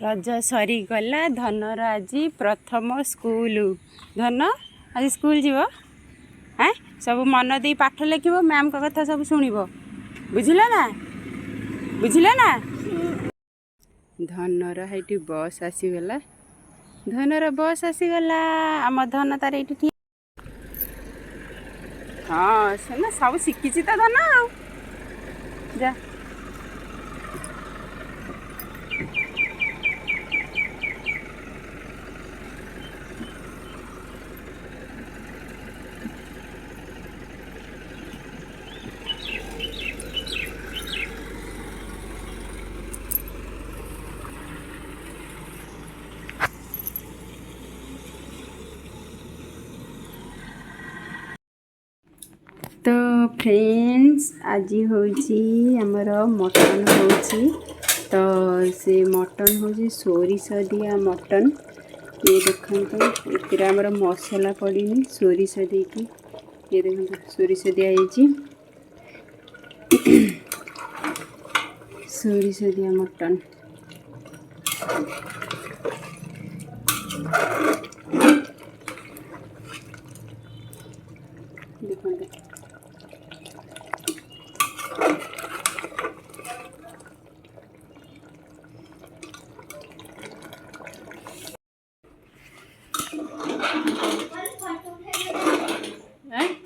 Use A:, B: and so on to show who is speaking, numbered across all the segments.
A: रज सरीगला धनर आज प्रथम स्कूल धन आज स्कूल जीव हाँ सब मन दे पाठ लिख मैम का कथा सब शुण बुझल ना धनर है बस आसीगला धनर बस आसीगला आम धन तार ये हाँ से सब शिखी तो धन आ जा तो फ्रेंड्स आज होमर मटन तो से मटन हूँ सोरिष दिया मटन ये देखते ये आमर मसला पड़नी सोरिष देकी ये देखो सोरिष दिखाई सोरिष दिया मटन देखते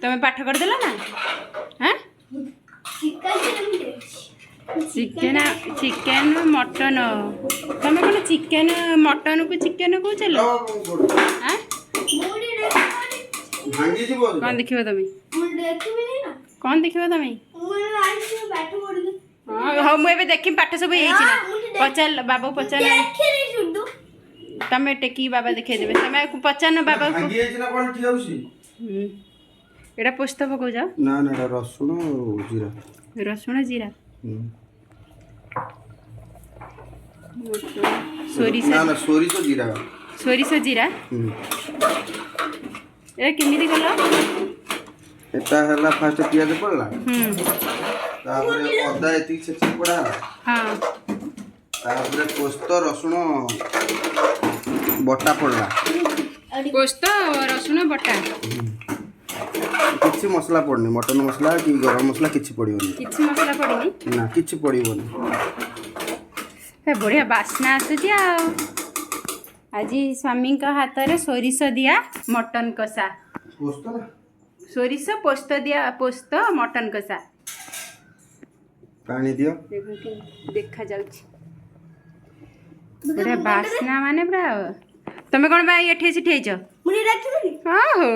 A: तुम्हें पाठ करदेल ना हाँ चिकेन चिकेन मटन तुम कौन चिकेन मटन को चिकेन कौन चलो कौन देख तुम कौन देख तुम हाँ मुझे देख पाठ सब पचार बाबा पचार तुम टेकी बाबा देखे देवे तुम पचार बाबा एटा पोस्त पकौ जा
B: ना ना रसुण जीरा
A: रसुण जीरा सोरिष
B: ना ना सोरिष जीरा
A: सोरिष जीरा ए केमिति कला
B: एटा हला फास्ट पियाज पड़ला तापरे अदा एति छेची पड़ा
A: हां
B: तापरे पोस्त रसुण बटा पड़ला
A: पोस्त रसुण बटा
B: किछि मसला पड़नी मटन मसला कि गरम मसला किछि पड़िबनी
A: किछि मसला पड़नी
B: ना किछि पड़िबनी
A: हे बढ़िया बास्ना आसुची आ आज स्वामी का हाथ रे सोरिष दिया मटन कसा
B: पोस्त ना
A: सोरिष पोस्त दिया पोस्त मटन कसा
B: पानी दियो
A: देखा जाउची बढ़िया बास्ना माने पूरा तमे कोन बा एठी सिठेइछ
C: मुनी राखिबनी
A: हां हो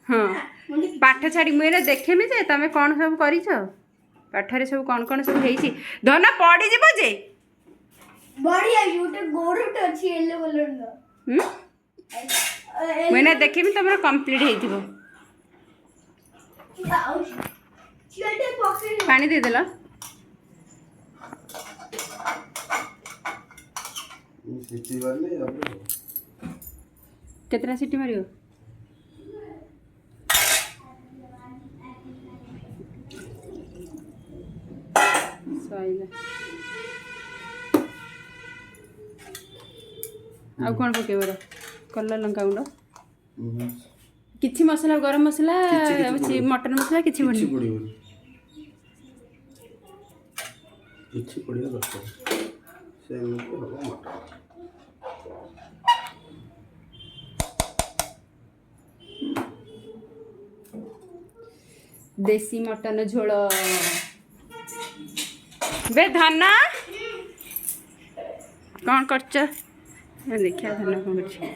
A: हां पाठ छाड़ी मुझे देखेमी जे तुम कौन सब कर पाठरे सब कौन कौन सब है धन पड़ी जीव जे
C: बढ़िया गोटे गोरटे अछि येलो कलर नो
A: मुझे देखेमी तुम कंप्लीट हेइथिबो पानी दे देला
B: सिटी वाले
A: केतना सिटी मारियो आ कौन पकेबर कलर लंका गुंड किछि मसला गरम मसला मटन मसला किछि पड़नी
B: किछि पड़िया दरकार से हमको हबो मटन
A: देसी मटन झोल बे धन कौन कर देखिया धन कौन कर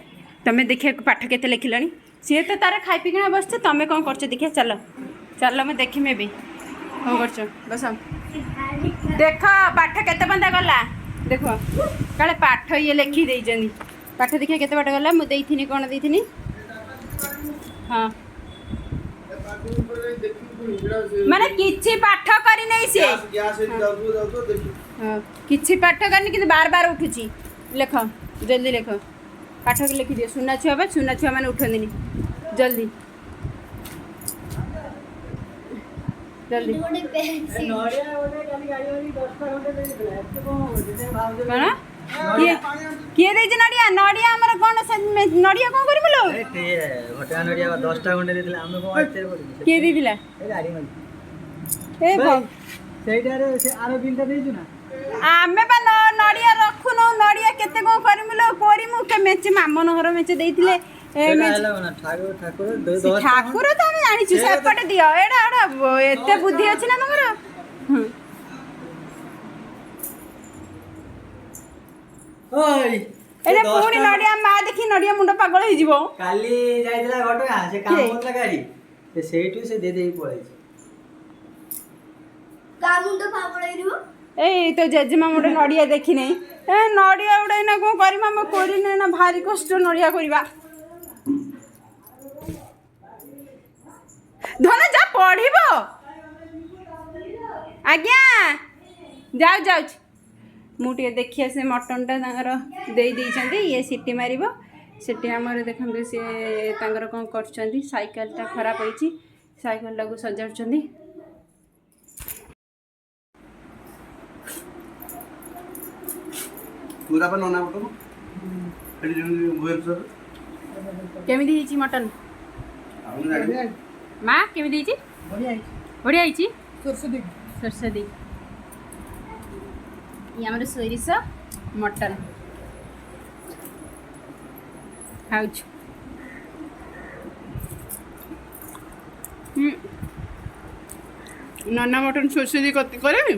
A: तमें देखिए पाठ के लिखिल सी तो तार खाई पीकिना बस तुम कौन कर देखिए चल चल मैं देखी भी कौन कर बस देख पाठ केते बंदा गला देख काले पाठ ये लिखी दे पाठ देखिए केते बाट गला मुझे कौन देथी हाँ माने किछि पाठ करी नै से किछि पाठ करनी कि बार बार उठुची लेख जल्दी लेख पाठ के लिखि दियो सुना छुआ माने उठंदिनी जल्दी जल्दी कौन କିଏ କିଏ ଦେଇଛି ନଡ଼ିଆ ନଡ଼ିଆ ଆମର କ'ଣ ନଡ଼ିଆ କ'ଣ କରିବୁ ଲୋ
D: ଘଟଣା ନଡ଼ିଆ 10ଟା ଖଣ୍ଡେ ଦେଇଥିଲା ଆମେ କ'ଣ ଏତେ କରିବୁ
A: କିଏ ଦେଇଥିଲା
D: ଏ ଗାଡ଼ି ମାଲି
A: ଏ
D: ସେଇଟାରେ ସେ ଆର ବିଲଟା ଦେଇଛୁ ନା
A: ଆମେ ବା ନଡ଼ିଆ ରଖୁନୁ ନଡ଼ିଆ କେତେ କ'ଣ କରିମୁ ଲୋ କରିମୁ ମେଞ୍ଚେ ମାମନ ଘର ମେଞ୍ଚେ ଦେଇଥିଲେ ଠାକୁର ତ ଆମେ ଜାଣିଛୁ ସେପଟେ ଦିଅ ଏଇଟା ଏତେ ବୁଦ୍ଧି ଅଛି ନା ତମର ଏଇଟା ପୁଣି ନଡ଼ିଆ ମା ଦେଖି ନଡ଼ିଆ ମୁଣ୍ଡ ପାଗଳ ହେଇଯିବ
D: କାଲି ଯାଇଥିଲା ଘଟଗାଁ ସେ କାମ କରୁଥିଲା ଗାଡ଼ି ସେ ସେଇଠୁ ସେ ଦେଇ ଦେଇକି ପଳେଇଛି
C: କା ମୁଣ୍ଡ ପାଗଳ ହେଇଯିବ
A: ଏଇ ତ ଜେଜେମା ଗୋଟେ ନଡ଼ିଆ ଦେଖିନେଇ ଏ ନଡ଼ିଆ ଗୁଡ଼ା ଏଇନା କ'ଣ କରିବା ଆମେ କରିନେ ନା ଭାରି କଷ୍ଟ ନଡ଼ିଆ କରିବା ଧନ ଯା ପଢ଼ିବ ଆଜ୍ଞା ଯାଉଛି ମୁଁ ଟିକେ ଦେଖି ଆସେ ମଟନ୍ଟା ତାଙ୍କର ଦେଇଛନ୍ତି ଇଏ ସିଟି ମାରିବ ସେଠି ଆମର ଦେଖନ୍ତୁ ସିଏ ତାଙ୍କର କ'ଣ କରୁଛନ୍ତି ସାଇକେଲଟା ଖରାପ ହେଇଛି ସାଇକେଲଟାକୁ ସଜାଡ଼ୁଛନ୍ତି
B: ପୁରା ପା ନନା ମଟନ ଏଠି ଯେମିତି ଭୁବନେଶ୍ୱର
A: କେମିତି ହେଇଛି ମଟନ୍ ମା କେମିତି ହେଇଛି ବଢ଼ିଆ ହେଇଛି ସୋରିଷ ଦେଇ ଇଏ ଆମର ସୋରିଷ ମଟନ୍ ଖାଉଛୁ ନନା ମଟନ୍ ସୋରିଷ ଦେଇ କରିବି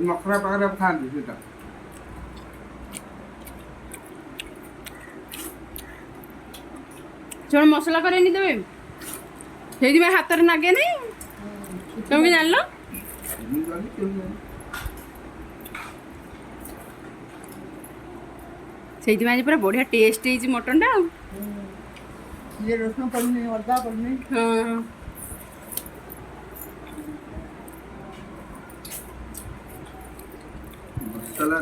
B: ନଖରା ପାଖରେ ଖାଆନ୍ତି ସେଇଟା
A: ଜଣେ ମସଲା କରେନି ଦେବେ ସେଇଥିପାଇଁ ହାତରେ ନାଗେ ନାଇଁ ତମେ ଜାଣିଲ ସେଇଥିପାଇଁ ଆଜି ପୁରା ବଢ଼ିଆ ଟେଷ୍ଟ ହେଇଛି ମଟନ୍ଟା ଆଉ
D: ରସୁଣ ପଡ଼ୁନି ଅଦା ପଡ଼ୁନି
A: ହଁ
B: ମସଲା